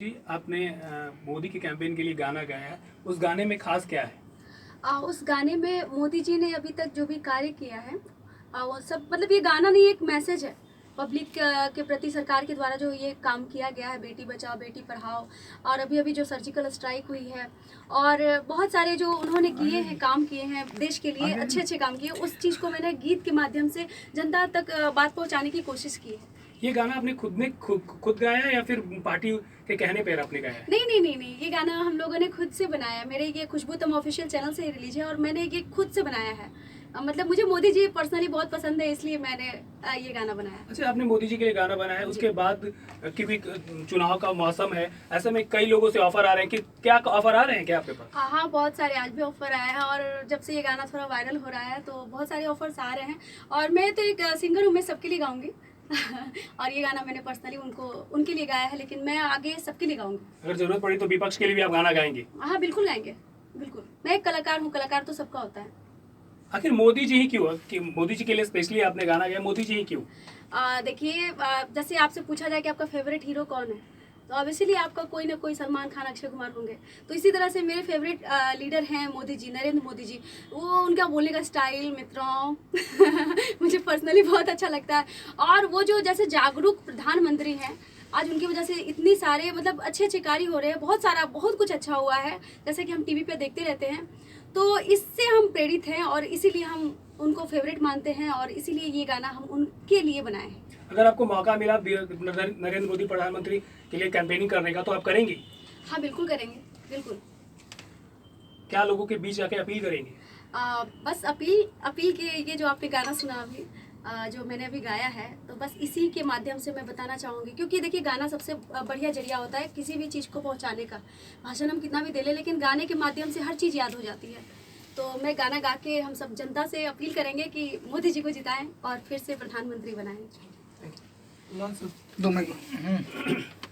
जी, आपने मोदी के कैंपेन के लिए गाना गाया है। उस गाने में खास क्या है? उस गाने में मोदी जी ने अभी तक जो भी कार्य किया है, वो सब मतलब ये गाना नहीं, एक मैसेज है पब्लिक के प्रति। सरकार के द्वारा जो ये काम किया गया है, बेटी बचाओ बेटी पढ़ाओ, और अभी अभी जो सर्जिकल स्ट्राइक हुई है और बहुत सारे जो उन्होंने किए हैं, काम किए हैं देश के लिए, अच्छे अच्छे काम किए, उस चीज़ को मैंने गीत के माध्यम से जनता तक बात पहुंचाने की कोशिश की है। ये गाना आपने खुद गाया है या फिर पार्टी के कहने पर आपने गाया है? नहीं, ये गाना हम लोगों ने खुद से बनाया है। मेरे ये खुशबू तम ऑफिशियल चैनल से रिलीज है और मैंने ये खुद से बनाया है। मतलब मुझे मोदी जी पर्सनली बहुत पसंद है, इसलिए मैंने ये गाना बनाया। अच्छा, आपने मोदी जी के लिए गाना बनाया है, उसके बाद क्योंकि चुनाव का मौसम है, ऐसे में कई लोगों से ऑफर आ रहे हैं कि क्या ऑफर आ रहे हैं क्या आपके पास? हाँ, बहुत सारे आज भी ऑफर आए हैं और जब से ये गाना थोड़ा वायरल हो रहा है तो बहुत सारे ऑफर्स आ रहे हैं। और मैं तो एक सिंगर हूँ, मैं सबके लिए गाऊंगी और ये गाना मैंने पर्सनली उनके लिए गाया है, लेकिन मैं आगे सबके लिए गाऊंगी। अगर जरूरत पड़ी तो विपक्ष के लिए भी आप गाना गाएंगे? हाँ, बिल्कुल गाएंगे, बिल्कुल। मैं एक कलाकार हूँ, कलाकार तो सबका होता है। आखिर मोदी जी ही क्यों, कि मोदी जी के लिए स्पेशली आपने गाना गाया, मोदी जी ही क्यों? देखिए, जैसे आपसे पूछा जाए कि आपका फेवरेट हीरो कौन है, तो अब इसीलिए आपका कोई ना कोई सलमान खान, अक्षय कुमार होंगे। तो इसी तरह से मेरे फेवरेट लीडर हैं मोदी जी, नरेंद्र मोदी जी। वो उनका बोलने का स्टाइल, मित्रों मुझे पर्सनली बहुत अच्छा लगता है। और वो जो जैसे जागरूक प्रधानमंत्री हैं, आज उनकी वजह से इतनी सारे मतलब अच्छे अच्छे कार्य हो रहे हैं, बहुत कुछ अच्छा हुआ है, जैसे कि हम टीवी पे देखते रहते हैं। तो इससे हम प्रेरित हैं और इसीलिए हम उनको फेवरेट मानते हैं और इसीलिए ये गाना हम उनके लिए बनाए हैं। अगर आपको मौका मिला नरेंद्र मोदी प्रधानमंत्री के लिए कैंपेनिंग करने का तो आप करेंगे? हाँ, बिल्कुल करेंगे, बिल्कुल। क्या लोगों के बीच जाके अपील करेंगे? बस अपील के, ये जो आपने गाना सुना अभी, जो मैंने अभी गाया है, तो बस इसी के माध्यम से मैं बताना चाहूँगी, क्योंकि देखिए गाना सबसे बढ़िया जरिया होता है किसी भी चीज़ को पहुँचाने का। भाषण हम कितना भी दे लें, लेकिन गाने के माध्यम से हर चीज़ याद हो जाती है। तो मैं गाना गा के हम सब जनता से अपील करेंगे कि मोदी जी को जिताएं और फिर से प्रधानमंत्री बनाएं। 2 मिनट